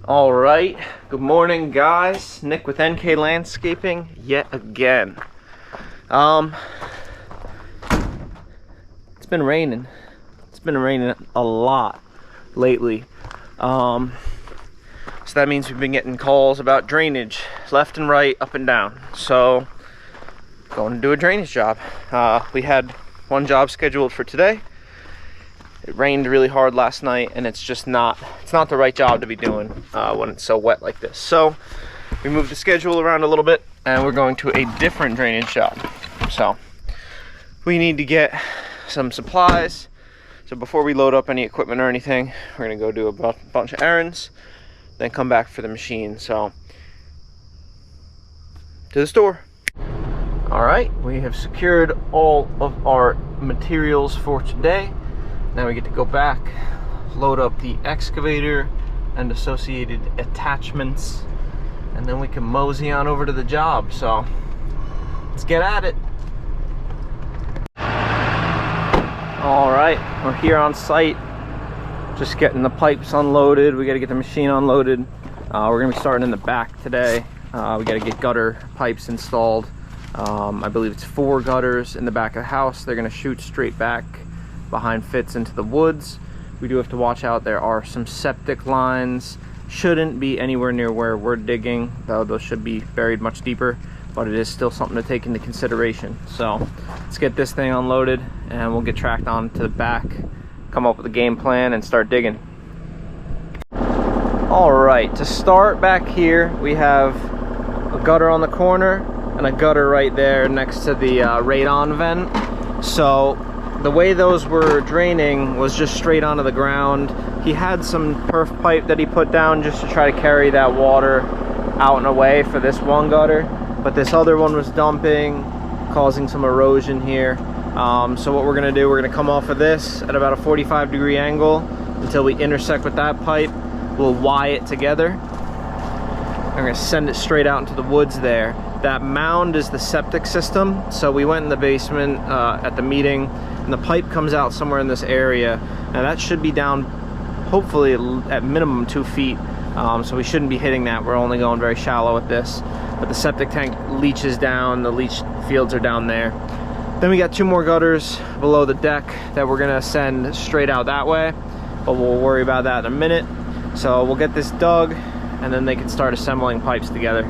All right, good morning guys. Nick with NK Landscaping yet again. It's been raining. It's been raining a lot lately. So that means we've been getting calls about drainage left and right, up and down. So going to do a drainage job. We had one job scheduled for today. It rained really hard last night, and it's not the right job to be doing when it's so wet like this. So we moved the schedule around a little bit, and we're going to a different drainage job. So we need to get some supplies. So before we load up any equipment or anything, we're gonna go do a bunch of errands, then come back for the machine. So to the store. All right, we have secured all of our materials for today. Now we get to go back, load up the excavator and associated attachments, and then we can mosey on over to the job. So let's get at it. All right, we're here on site, just getting the pipes unloaded. We got to get the machine unloaded. We're gonna be starting in the back today. We got to get gutter pipes installed. I believe it's 4 gutters in the back of the house. They're gonna shoot straight back behind fits into the woods. We do have to watch out. There are some septic lines. Shouldn't be anywhere near where we're digging, though those should be buried much deeper, but it is still something to take into consideration. So let's get this thing unloaded and we'll get tracked on to the back, come up with a game plan and start digging. All right, to start back here, we have a gutter on the corner and a gutter right there next to the radon vent. So the way those were draining was just straight onto the ground. He had some perf pipe that he put down just to try to carry that water out and away for this one gutter, but this other one was dumping, causing some erosion here. So what we're gonna do, we're gonna come off of this at about a 45-degree angle until we intersect with that pipe. We'll Y it together. I'm gonna send it straight out into the woods there. That mound is the septic system. So we went in the basement at the meeting, and the pipe comes out somewhere in this area. Now that should be down, hopefully at minimum 2 feet. So we shouldn't be hitting that. We're only going very shallow with this. But the septic tank leaches down, the leach fields are down there. Then we got 2 more gutters below the deck that we're gonna send straight out that way, but we'll worry about that in a minute. So we'll get this dug, and then they can start assembling pipes together.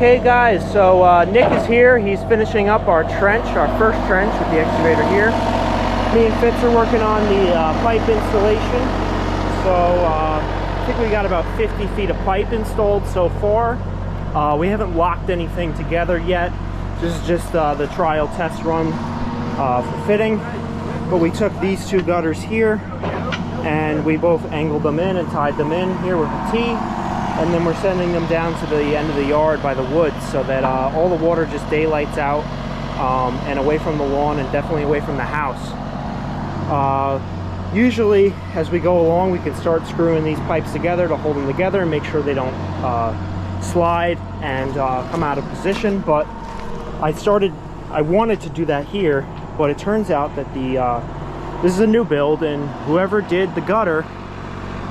Okay guys, so Nick is here. He's finishing up our trench, our first trench with the excavator here. Me and Fitz are working on the pipe installation. So I think we got about 50 feet of pipe installed so far. We haven't locked anything together yet. This is just the trial test run for fitting. But we took these two gutters here and we both angled them in and tied them in here with a T. And then we're sending them down to the end of the yard by the woods so that all the water just daylights out and away from the lawn and definitely away from the house. Usually as we go along we can start screwing these pipes together to hold them together and make sure they don't slide and come out of position. But I wanted to do that here, but it turns out that this is a new build and whoever did the gutter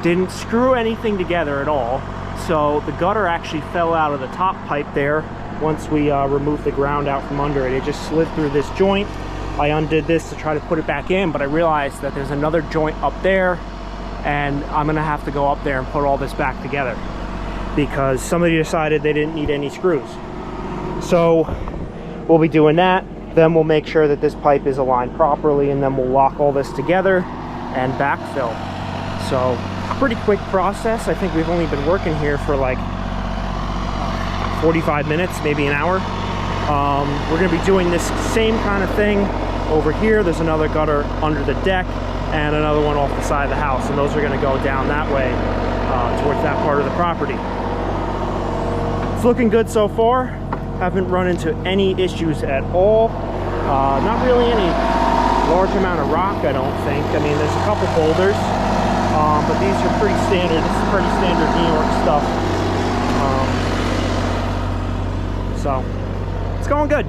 didn't screw anything together at all. So the gutter actually fell out of the top pipe there once we removed the ground out from under it. It just slid through this joint. I undid this to try to put it back in, but I realized that there's another joint up there and I'm gonna have to go up there and put all this back together because somebody decided they didn't need any screws. So we'll be doing that. Then we'll make sure that this pipe is aligned properly and then we'll lock all this together and backfill. So pretty quick process. I think we've only been working here for like 45 minutes, maybe an hour. We're gonna be doing this same kind of thing over here. There's another gutter under the deck and another one off the side of the house, and those are gonna go down that way towards that part of the property. It's looking good so far. Haven't run into any issues at all. Not really any large amount of rock, I don't think. I mean, there's a couple boulders. But these are pretty standard. This is pretty standard New York stuff. So it's going good.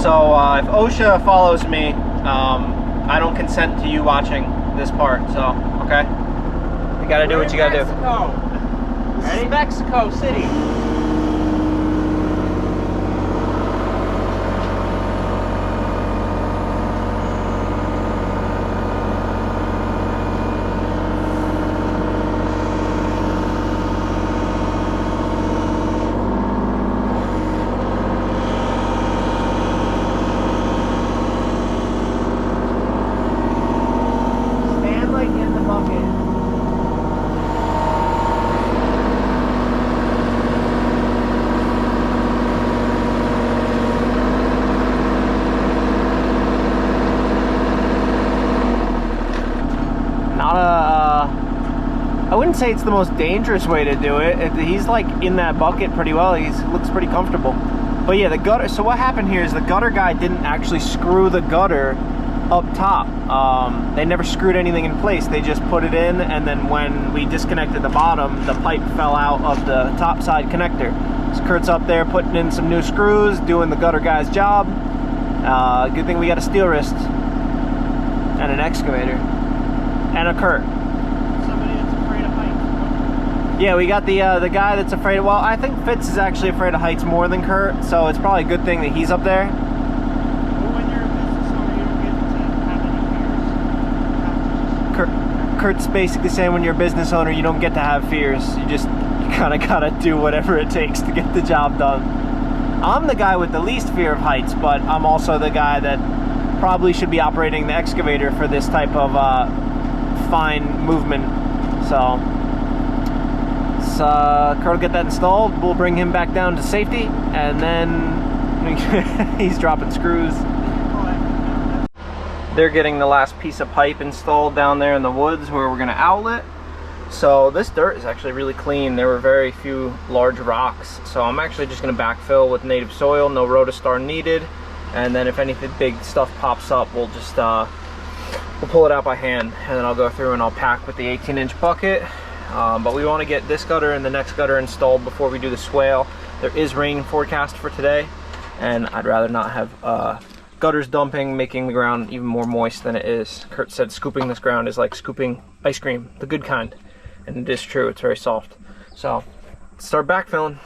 So if OSHA follows me, I don't consent to you watching this part, so, okay? You gotta do what you gotta do. This is Mexico City. I wouldn't say it's the most dangerous way to do it. He's like in that bucket pretty well. He looks pretty comfortable. But yeah, the gutter, so what happened here is the gutter guy didn't actually screw the gutter up top. They never screwed anything in place. They just put it in, and then when we disconnected the bottom, the pipe fell out of the top side connector. So Kurt's up there putting in some new screws, doing the gutter guy's job. Good thing we got a steel wrist and an excavator and a Kurt. Yeah, we got the guy that's afraid of, well, I think Fitz is actually afraid of heights more than Kurt, so it's probably a good thing that he's up there. Well, when you're a business owner, you don't get to have any fears. Kurt's basically saying when you're a business owner, you don't get to have fears. You kind of gotta do whatever it takes to get the job done. I'm the guy with the least fear of heights, but I'm also the guy that probably should be operating the excavator for this type of fine movement. So Kurt will get that installed. We'll bring him back down to safety, and then he's dropping screws. They're getting the last piece of pipe installed down there in the woods where we're gonna outlet. So this dirt is actually really clean. There were very few large rocks. So I'm actually just gonna backfill with native soil, no rotostar needed. And then if anything big stuff pops up, we'll just we'll pull it out by hand, and then I'll go through and I'll pack with the 18-inch bucket. But we want to get this gutter and the next gutter installed before we do the swale. There is rain forecast for today, and I'd rather not have gutters dumping, making the ground even more moist than it is. Kurt said scooping this ground is like scooping ice cream, the good kind, and it is true. It's very soft. So let's start backfilling.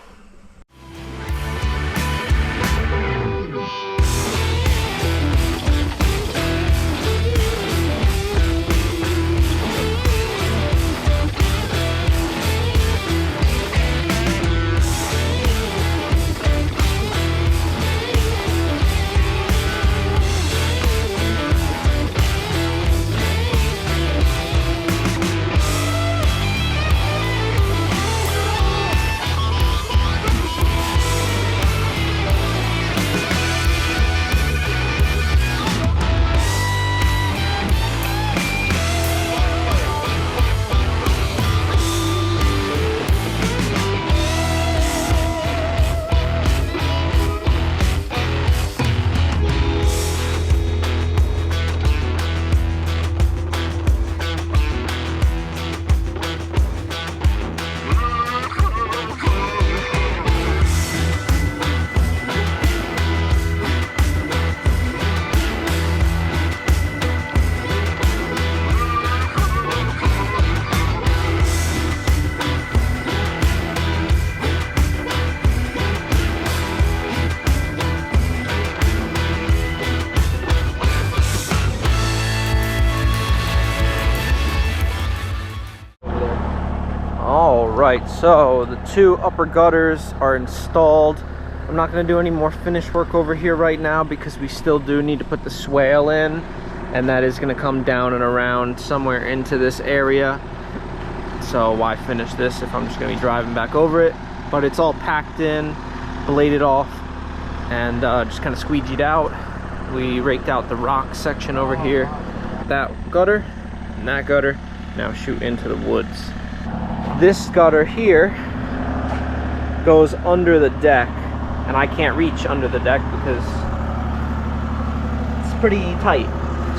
Alright, so the two upper gutters are installed. I'm not going to do any more finish work over here right now because we still do need to put the swale in, and that is going to come down and around somewhere into this area. So why finish this if I'm just going to be driving back over it? But it's all packed in, bladed off, and just kind of squeegeed out. We raked out the rock section over here. That gutter and that gutter now shoot into the woods. This gutter here goes under the deck, and I can't reach under the deck because it's pretty tight.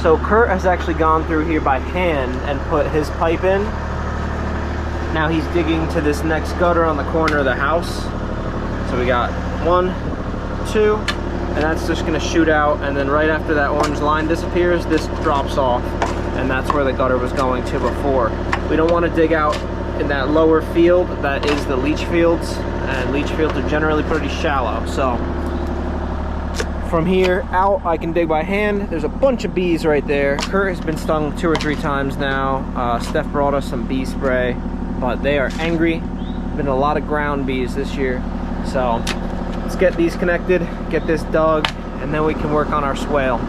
So Kurt has actually gone through here by hand and put his pipe in. Now he's digging to this next gutter on the corner of the house. So we got 1, 2, and that's just gonna shoot out, and then right after that orange line disappears, this drops off, and that's where the gutter was going to before. We don't want to dig out in that lower field that is the leach fields, and leach fields are generally pretty shallow. So from here out I can dig by hand. There's a bunch of bees right there. Kurt has been stung 2 or 3 times now. Steph brought us some bee spray, but they are angry. Been a lot of ground bees this year. So let's get these connected, get this dug, and then we can work on our swale.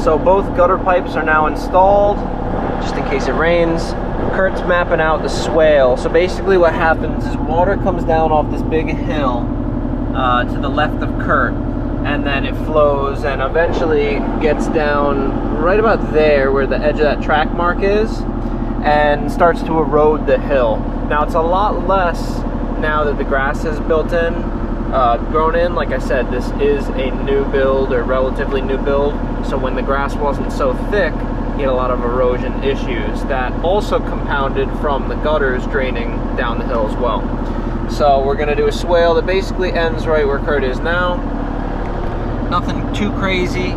So both gutter pipes are now installed, just in case it rains. Kurt's mapping out the swale. So basically what happens is water comes down off this big hill to the left of Kurt, and then it flows and eventually gets down right about there where the edge of that track mark is, and starts to erode the hill. Now it's a lot less now that the grass is built in, grown in. Like I said, this is a new build, or relatively new build, so when the grass wasn't so thick, you get a lot of erosion issues that also compounded from the gutters draining down the hill as well. So we're gonna do a swale that basically ends right where Kurt is now. Nothing too crazy.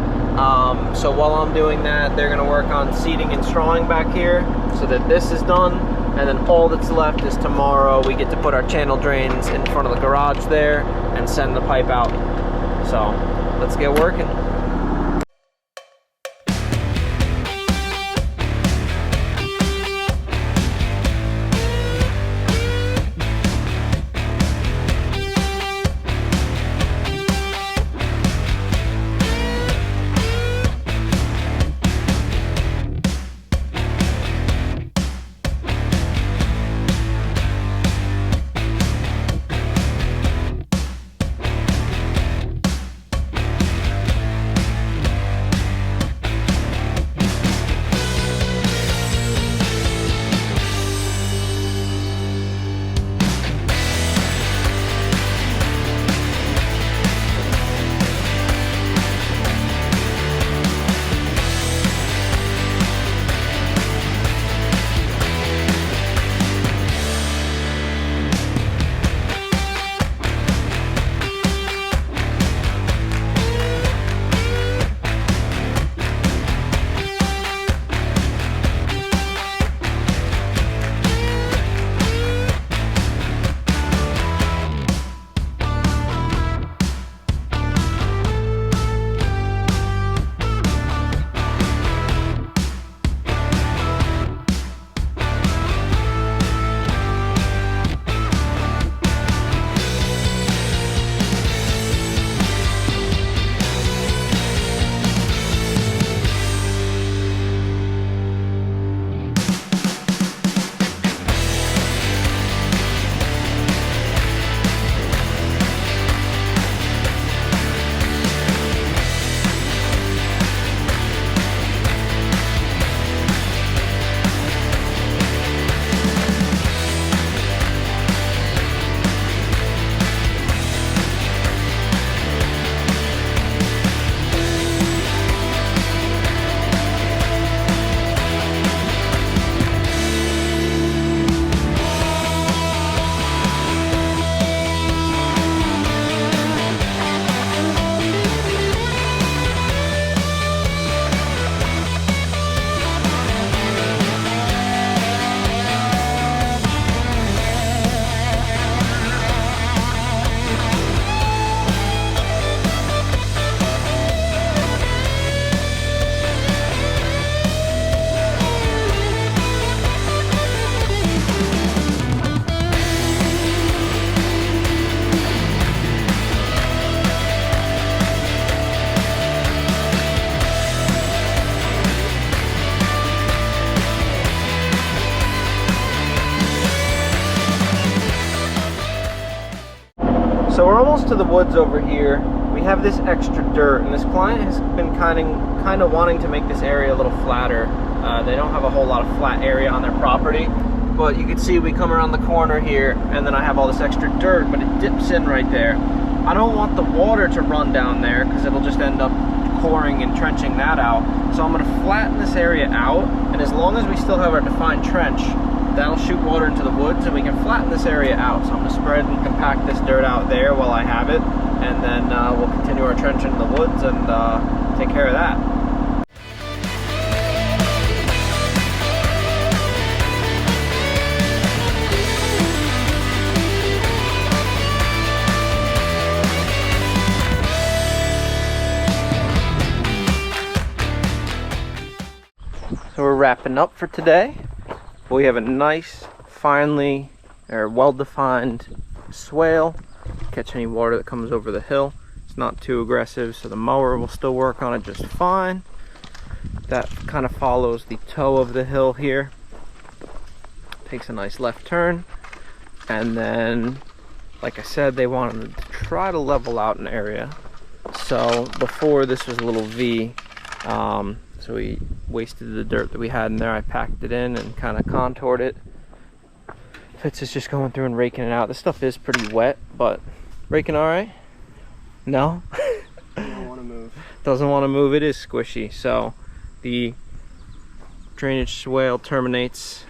So while I'm doing that, they're gonna work on seeding and strawing back here so that this is done. And then all that's left is tomorrow we get to put our channel drains in front of the garage there and send the pipe out. So let's get working. So we're almost to the woods over here. We have this extra dirt, and this client has been kind of wanting to make this area a little flatter. They don't have a whole lot of flat area on their property, but you can see we come around the corner here, and then I have all this extra dirt, but it dips in right there. I don't want the water to run down there because it'll just end up coring and trenching that out. So I'm going to flatten this area out, and as long as we still have our defined trench, that'll shoot water into the woods, and we can flatten this area out. So I'm going to spread and compact this dirt out there while I have it, and then we'll continue our trench into the woods and take care of that. So we're wrapping up for today. We have a nice, finely, or well-defined swale. Catch any water that comes over the hill. It's not too aggressive, so the mower will still work on it just fine. that kind of follows the toe of the hill here. Takes a nice left turn, and then, like I said, they wanted to try to level out an area. So before, this was a little V, so we wasted the dirt that we had in there. I packed it in and kind of contoured it. Fitz is just going through and raking it out. This stuff is pretty wet, but raking all right? No? Don't want to move. Doesn't want to move. It is squishy. So the drainage swale terminates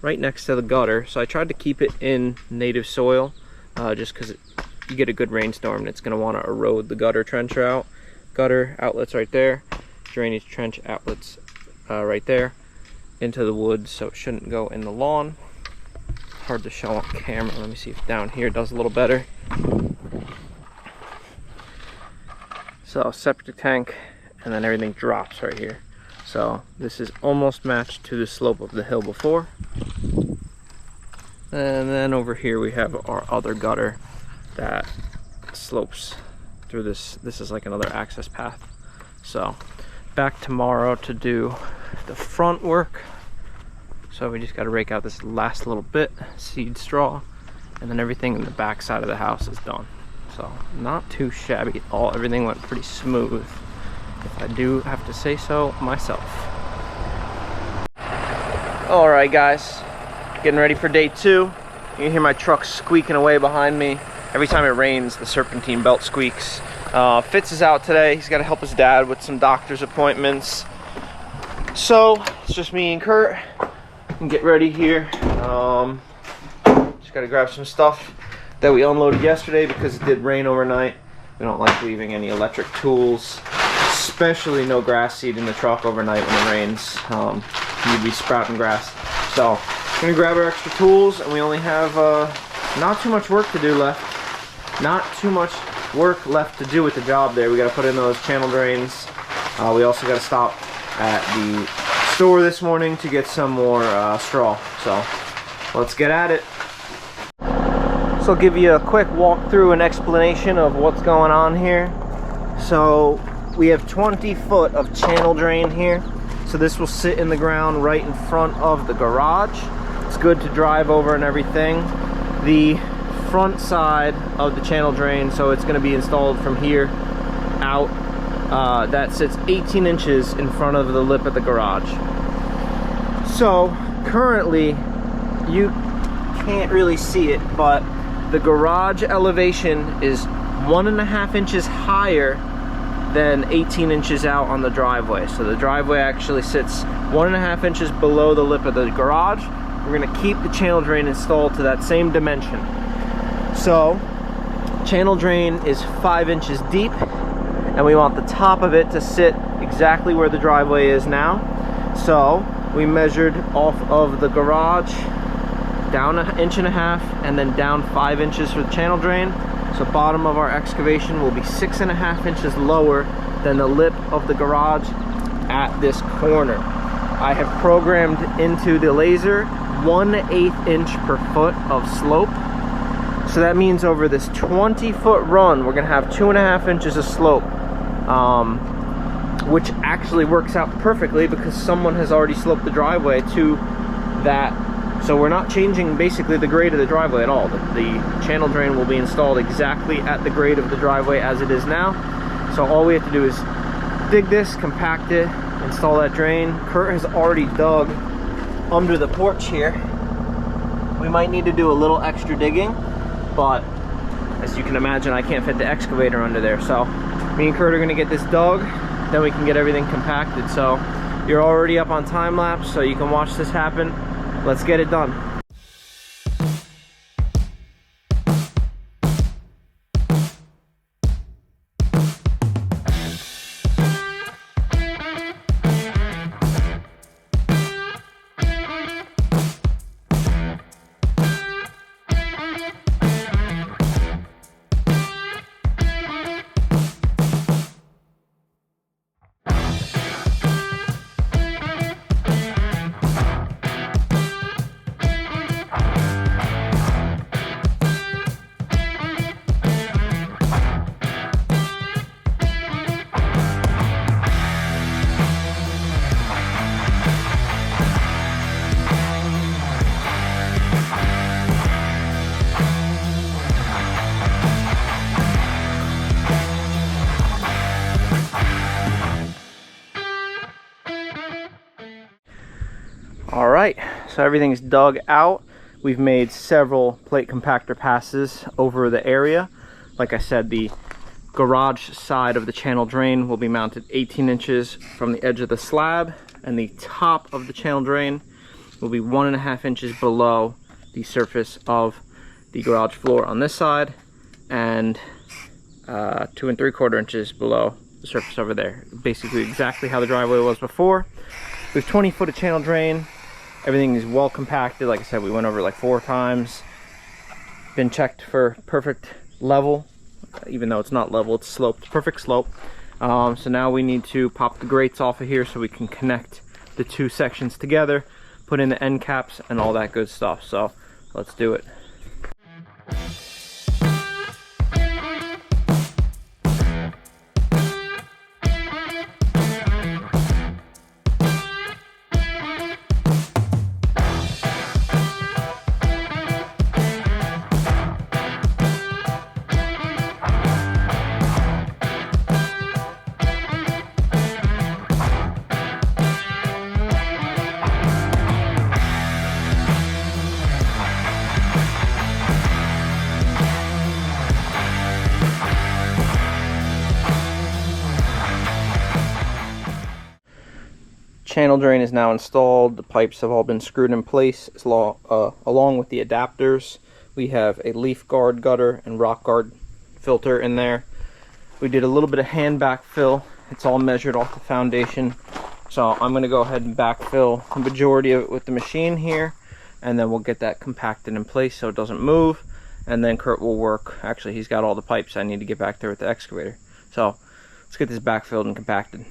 right next to the gutter. So I tried to keep it in native soil, just because you get a good rainstorm and it's going to want to erode the gutter trench out. Gutter outlets right there, drainage trench outlets right there into the woods, so it shouldn't go in the lawn. Hard to show on camera. Let me see if down here does a little better. So septic tank, and then everything drops right here. So this is almost matched to the slope of the hill before. And then over here we have our other gutter that slopes through this. This is like another access path. So back tomorrow to do the front work. So we just got to rake out this last little bit, seed straw, and then everything in the back side of the house is done. So not too shabby at all. Everything went pretty smooth, if I do have to say so myself. All right, guys, getting ready for day 2. You can hear my truck squeaking away behind me. Every time it rains, the serpentine belt squeaks. Fitz is out today. He's got to help his dad with some doctor's appointments. So it's just me and Kurt. And get ready here. Just got to grab some stuff that we unloaded yesterday because it did rain overnight. We don't like leaving any electric tools, especially no grass seed in the truck overnight when it rains. You'd be sprouting grass. So I'm gonna grab our extra tools, and we only have not too much work to do left. Not too much work left to do with the job there. We got to put in those channel drains. We also got to stop at the store this morning to get some more straw. So let's get at it. So I'll give you a quick walkthrough and explanation of what's going on here. So we have 20 foot of channel drain here. So this will sit in the ground right in front of the garage. It's good to drive over and everything. The front side of the channel drain, so it's going to be installed from here out, that sits 18 inches in front of the lip of the garage. So currently you can't really see it, but the garage elevation is 1.5 inches higher than 18 inches out on the driveway. So the driveway actually sits 1.5 inches below the lip of the garage. We're going to keep the channel drain installed to that same dimension. So channel drain is 5 inches deep, and we want the top of it to sit exactly where the driveway is now. So we measured off of the garage down 1.5 inches and then down 5 inches for the channel drain. So bottom of our excavation will be 6.5 inches lower than the lip of the garage at this corner. I have programmed into the laser 1/8 inch per foot of slope. So that means over this 20-foot run, we're gonna have 2.5 inches of slope, which actually works out perfectly because someone has already sloped the driveway to that. So we're not changing basically the grade of the driveway at all. The channel drain will be installed exactly at the grade of the driveway as it is now. So all we have to do is dig this, compact it, install that drain. Kurt has already dug under the porch here. We might need to do a little extra digging, but as you can imagine, I can't fit the excavator under there. So me and Kurt are gonna get this dug, then we can get everything compacted. So you're already up on time lapse, so you can watch this happen. Let's get it done. So everything's dug out. We've made several plate compactor passes over the area. Like I said, the garage side of the channel drain will be mounted 18 inches from the edge of the slab, and the top of the channel drain will be 1.5 inches below the surface of the garage floor on this side, and 2 3/4 inches below the surface over there. Basically exactly how the driveway was before. We have 20 foot of channel drain. Everything is well compacted. Like I said, we went over it like 4 times. Been checked for perfect level, even though it's not level, it's sloped, perfect slope. So now we need to pop the grates off of here so we can connect the 2 sections together, put in the end caps and all that good stuff. So let's do it. Channel drain is now installed. The pipes have all been screwed in place along with the adapters. We have a leaf guard gutter and rock guard filter in there. We did a little bit of hand backfill. It's all measured off the foundation. So I'm going to go ahead and backfill the majority of it with the machine here, and then we'll get that compacted in place so it doesn't move. And then Kurt will work. Actually, he's got all the pipes I need to get back there with the excavator. So let's get this backfilled and compacted.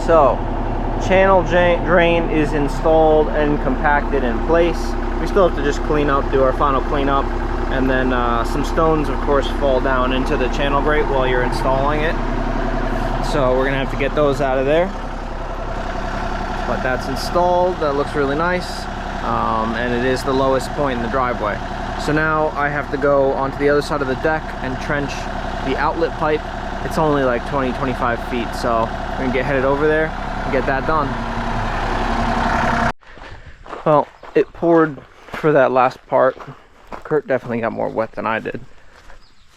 So channel drain is installed and compacted in place. We still have to just clean up, do our final cleanup, and then some stones of course fall down into the channel grate while you're installing it, so we're gonna have to get those out of there. But that's installed. That looks really nice, and it is the lowest point in the driveway. So now I have to go onto the other side of the deck and trench the outlet pipe. It's only like 20-25 feet, so we're gonna get headed over there and get that done. Well, it poured for that last part. Kurt definitely got more wet than I did,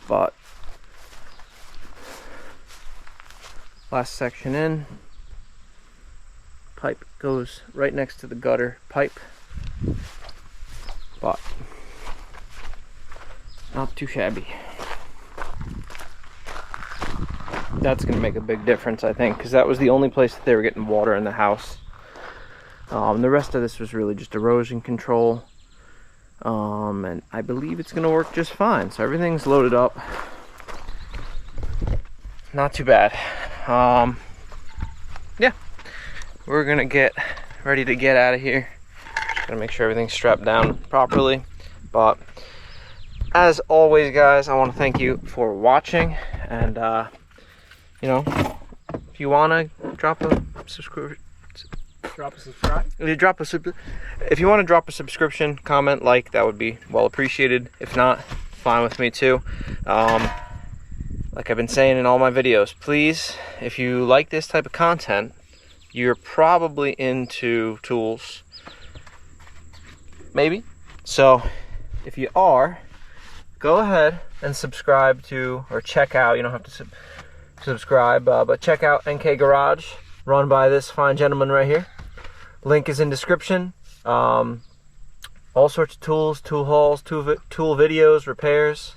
but last section in. Pipe goes right next to the gutter pipe, but not too shabby. That's going to make a big difference, I think, because that was the only place that they were getting water in the house. The rest of this was really just erosion control, and I believe it's going to work just fine. So everything's loaded up. Not too bad. Yeah, we're going to get ready to get out of here. Just going to make sure everything's strapped down properly. But as always, guys, I want to thank you for watching, and you know, if you want to drop a subscription, if you want to drop a subscription, comment, like, that would be well appreciated. If not, fine with me too. Like I've been saying in all my videos, please, if you like this type of content, you're probably into tools, maybe. So if you are, go ahead and subscribe to, or check out, you don't have to subscribe, but check out NK Garage. run by this fine gentleman right here. Link is in description. All sorts of tools, tool hauls, tool videos, repairs.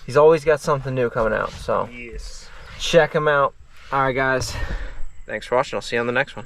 He's always got something new coming out, so Yes. check him out. All right, guys. Thanks for watching. I'll see you on the next one.